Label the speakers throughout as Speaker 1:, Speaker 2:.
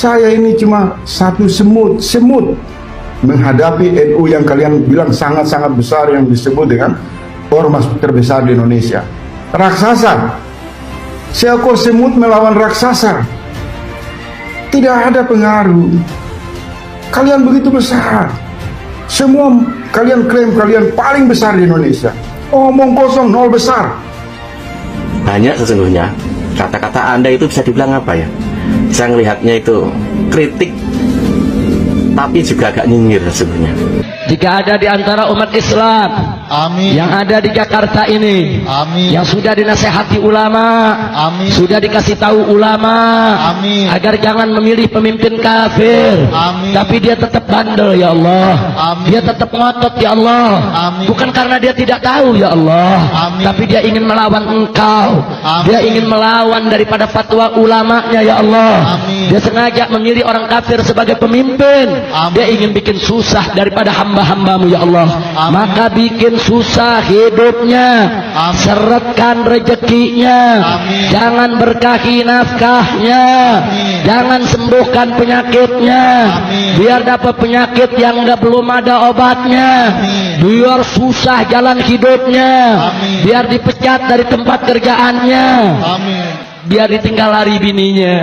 Speaker 1: Saya ini cuma satu semut menghadapi NU yang kalian bilang sangat-sangat besar, yang disebut dengan ormas terbesar di Indonesia. Raksasa. Seekor semut melawan raksasa. Tidak ada pengaruh. Kalian begitu besar. Semua kalian klaim kalian paling besar di Indonesia. Omong kosong, nol besar.
Speaker 2: Banyak sesungguhnya. Kata-kata Anda itu bisa dibilang apa ya? Saya melihatnya itu kritik, tapi juga agak nyinyir sesungguhnya.
Speaker 3: Jika ada di antara umat Islam, amin, yang ada di Jakarta ini, amin, yang sudah dinasehati ulama, amin, sudah dikasih tahu ulama, amin, agar jangan memilih pemimpin kafir, amin, tapi dia tetap bandel ya Allah, amin, dia tetap ngotot ya Allah, amin, bukan karena dia tidak tahu ya Allah, amin, tapi dia ingin melawan engkau, amin, dia ingin melawan daripada fatwa ulamanya ya Allah, amin, dia sengaja memilih orang kafir sebagai pemimpin, amin, dia ingin bikin susah daripada hamba-hambamu ya Allah, amin, maka bikin susah hidupnya, amin, seretkan rezekinya, amin, jangan berkahi nafkahnya, amin, jangan sembuhkan penyakitnya, amin, biar dapat penyakit yang belum ada obatnya, amin, biar susah jalan hidupnya, amin, biar dipecat dari tempat kerjaannya, amin, biar ditinggal lari bininya,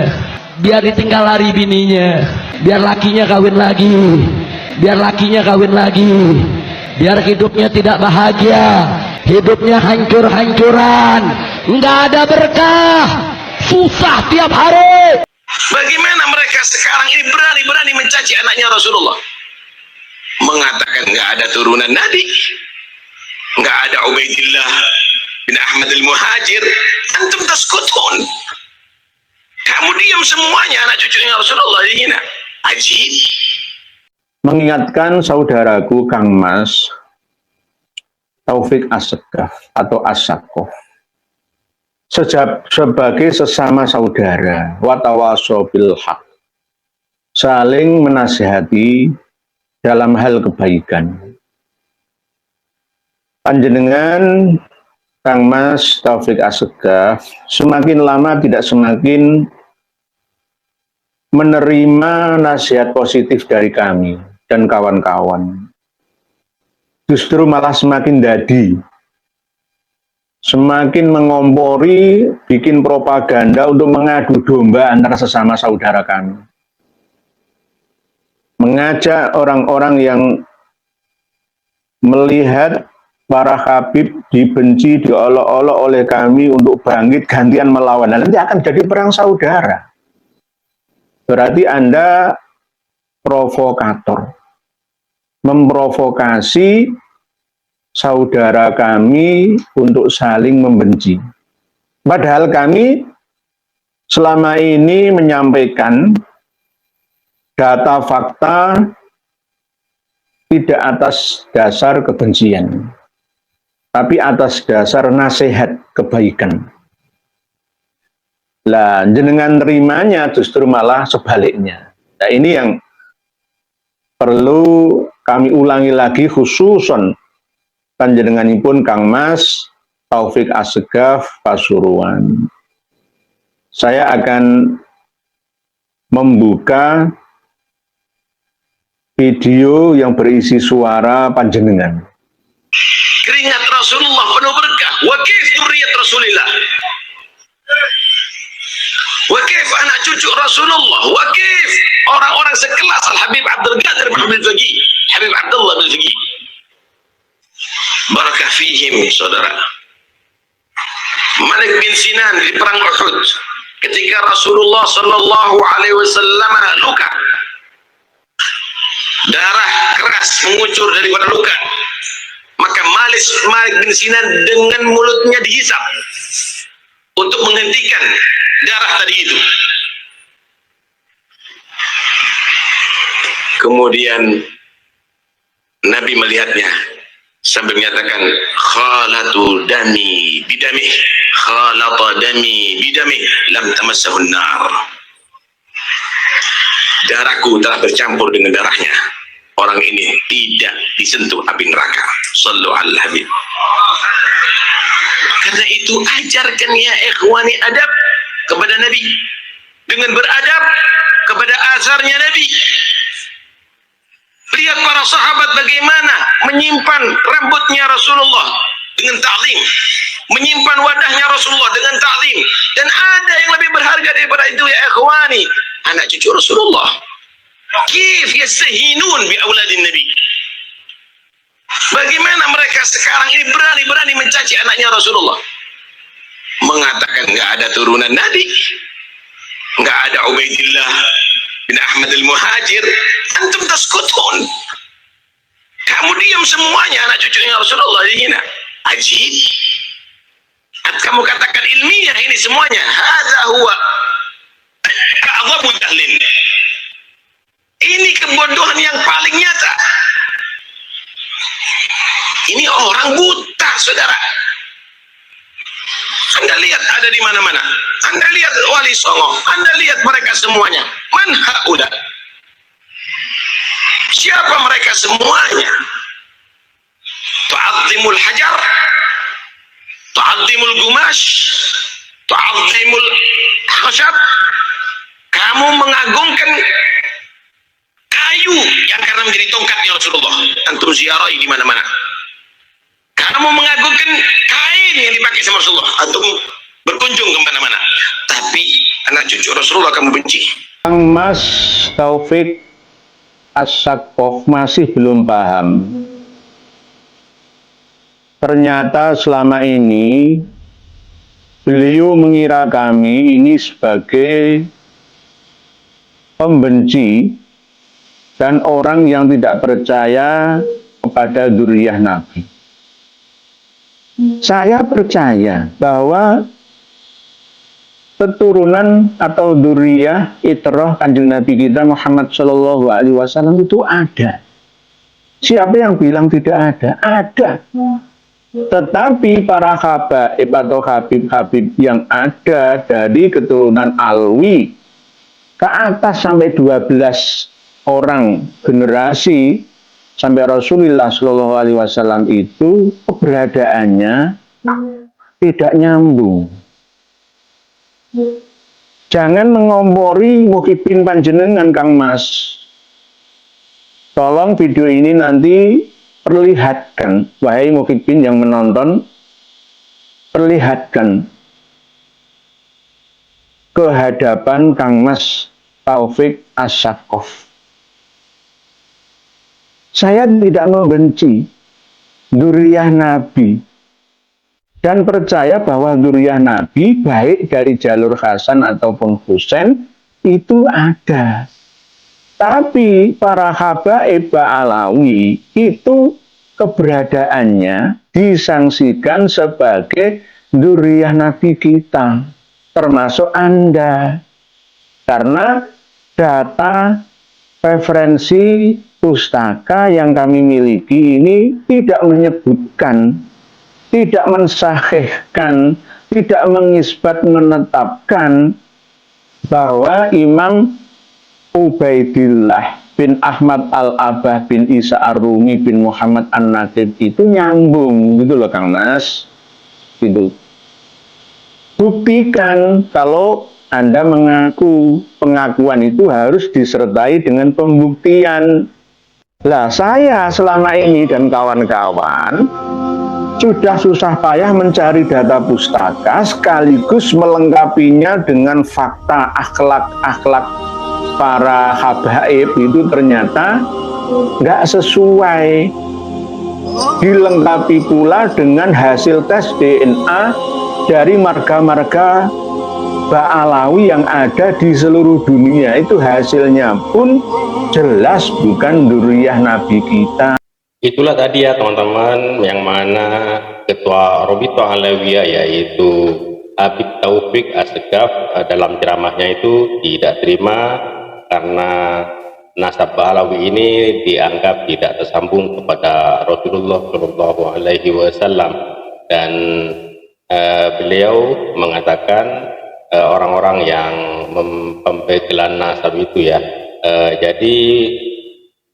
Speaker 3: biar ditinggal lari bininya, biar lakinya kawin lagi, biar lakinya kawin lagi, biar hidupnya tidak bahagia, hidupnya hancur-hancuran, nggak ada berkah, susah tiap hari.
Speaker 4: Bagaimana mereka sekarang ini berani-berani mencaci anaknya Rasulullah, mengatakan nggak ada turunan Nabi, nggak ada Ubaidillah bin Ahmad al-Muhajir, antum taskutun, kamu diam semuanya, anak cucunya Rasulullah dihina. Ajib.
Speaker 5: Mengingatkan saudaraku Kang Mas Taufik Assegaf atau As-Saqqaf sebagai sesama saudara, watawasau bil haq, saling menasihati dalam hal kebaikan. Panjenengan Kang Mas Taufik Assegaf semakin lama tidak semakin menerima nasihat positif dari kami dan kawan-kawan. Justru malah semakin dadi, semakin mengompori, bikin propaganda untuk mengadu domba antara sesama saudara kami. Mengajak orang-orang yang melihat para habib dibenci, diolok-olok oleh kami untuk bangkit gantian melawan. Dan nanti akan jadi perang saudara. Berarti Anda provokator, memprovokasi saudara kami untuk saling membenci. Padahal kami selama ini menyampaikan data fakta tidak atas dasar kebencian, tapi atas dasar nasihat kebaikan. Lah, jenengan nerimanya justru malah sebaliknya. Nah, ini yang perlu kami ulangi lagi, khususon panjenenganipun Kang Mas Taufik Assegaf Pasuruan. Saya akan membuka video yang berisi suara panjenengan.
Speaker 4: Keringat Rasulullah penuh berkah. Wakif dzurriyyat Rasulillah. Wakif anak cucu Rasulullah. Wakif orang-orang sekelas Al-Habib Abdul Qadir bin Abdul Faqih, Habib Abdullah bin Faqih. Barakah fihim, saudara. Malik bin Sinan di perang Uhud, ketika Rasulullah sallallahu alaihi wasallam luka, darah keras mengucur daripada luka, maka Malik bin Sinan dengan mulutnya dihisap untuk menghentikan darah tadi itu. Kemudian Nabi melihatnya sambil menyatakan, khalatu dami bidamih, khalata dami bidamih, lam tamassahun nar. Darahku telah bercampur dengan darahnya. Orang ini tidak disentuh api neraka. Sallu ala Habib. Karena itu ajarkan ya ikhwani adab kepada Nabi. Dengan beradab kepada asarnya Nabi. Lihat para sahabat bagaimana menyimpan rambutnya Rasulullah dengan ta'zim, menyimpan wadahnya Rasulullah dengan ta'zim. Dan ada yang lebih berharga daripada itu ya ikhwani, anak cucu Rasulullah. Kif yastahinun bi auladin Nabi. Bagaimana mereka sekarang ini berani-berani mencaci anaknya Rasulullah, mengatakan nggak ada turunan Nabi, nggak ada Ubaidillah bin Ahmad al-Muhajir. Antum taskutun, kamu diam semuanya, anak cucunya Rasulullah dihina. Ajib. Kamu katakan ilmiah ini semuanya. Hadza huwa a'dhamu jahlin. Ini kebodohan yang paling nyata. Ini orang buta, saudara. Anda lihat ada di mana-mana. Anda lihat Wali Songo. Anda lihat mereka semuanya. Man haula? Siapa mereka semuanya? Tu'azzimul hajar, tu'azzimul gumash, tu'azzimul khashab. Kamu mengagungkan kayu yang karena menjadi tongkatnya Rasulullah. Antum ziarahi di mana-mana. Kamu mengagungkan kain yang dipakai sama Rasulullah. Antum berkunjung ke mana-mana. Tapi anak cucu Rasulullah kamu benci.
Speaker 5: Kang Mas Taufik As-Saqqaf masih belum paham. Ternyata selama ini beliau mengira kami ini sebagai pembenci dan orang yang tidak percaya kepada dzurriyyah Nabi. Saya percaya bahwa keturunan atau dzurriyyah itrah Kanjeng Nabi kita Muhammad Shallallahu Alaihi Wasallam itu ada. Siapa yang bilang tidak ada? Ada. Tetapi para habaib atau habib-habib yang ada dari keturunan Alwi ke atas sampai 12 orang generasi sampai Rasulullah Shallallahu Alaihi Wasallam itu keberadaannya tidak nyambung. Jangan mengompori Muhyiddin panjenengan, Kang Mas. Tolong video ini nanti perlihatkan, wahai Muhyiddin yang menonton, perlihatkan ke hadapan Kang Mas Taufik As-Saqqaf. Saya tidak membenci dzurriyyah Nabi dan percaya bahwa dzurriyyah Nabi baik dari jalur Hasan ataupun Husain itu ada. Tapi para habaib Alawi itu keberadaannya disangsikan sebagai dzurriyyah Nabi kita, termasuk Anda. Karena data referensi pustaka yang kami miliki ini tidak menyebutkan, tidak mensahihkan, tidak mengisbat menetapkan bahwa Imam Ubaidillah bin Ahmad Al-Abah bin Isa Ar-Rumi bin Muhammad An-Naqib itu nyambung, gitu loh Kang Mas. Gitu. Buktikan kalau Anda mengaku, pengakuan itu harus disertai dengan pembuktian. Lah saya selama ini dan kawan-kawan sudah susah payah mencari data pustaka sekaligus melengkapinya dengan fakta akhlak-akhlak para habaib itu ternyata nggak sesuai. Dilengkapi pula dengan hasil tes DNA dari marga-marga Ba'alawi yang ada di seluruh dunia. Itu hasilnya pun jelas bukan dzurriyyah Nabi kita.
Speaker 6: Itulah tadi ya teman-teman, yang mana Ketua Robito Alawiyah yaitu Habib Taufik As-Saqqaf dalam ceramahnya itu tidak terima karena nasab Alawi ini dianggap tidak tersambung kepada Rasulullah Shallallahu Alaihi Wasallam, dan beliau mengatakan orang-orang yang mempegelan nasab itu ya. Jadi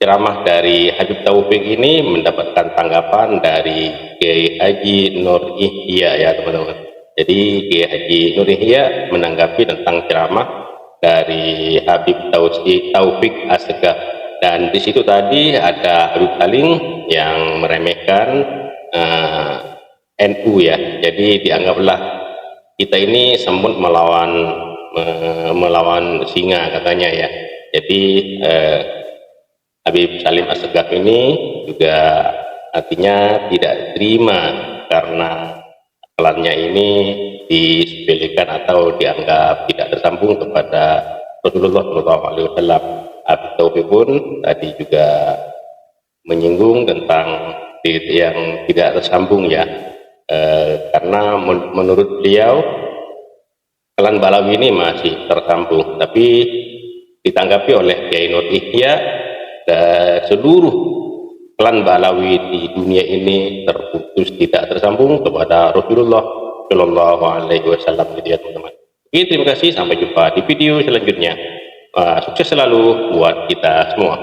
Speaker 6: ceramah dari Habib Taufik ini mendapatkan tanggapan dari Kiai Haji Nur Ihya ya teman-teman. Jadi Kiai Haji Nur Ihya menanggapi tentang ceramah dari Habib Taufik Assegaf. Dan di situ tadi ada Habib Salim yang meremehkan NU ya. Jadi dianggaplah kita ini semut melawan singa katanya ya. Jadi Habib Salim Assegaf ini juga artinya tidak terima karena klannya ini disepelekan atau dianggap tidak tersambung kepada Rasulullah SAW. Habib Taufik pun tadi juga menyinggung tentang yang tidak tersambung ya, karena menurut beliau klan Balawi ini masih tersambung, tapi ditanggapi oleh Kiai Nur Ihya seluruh klan Balawi di dunia ini terputus, tidak tersambung kepada Rasulullah Shallallahu Alaihi Wasallam, gitu ya teman-teman. Oke, terima kasih, sampai jumpa di video selanjutnya. Sukses selalu buat kita semua.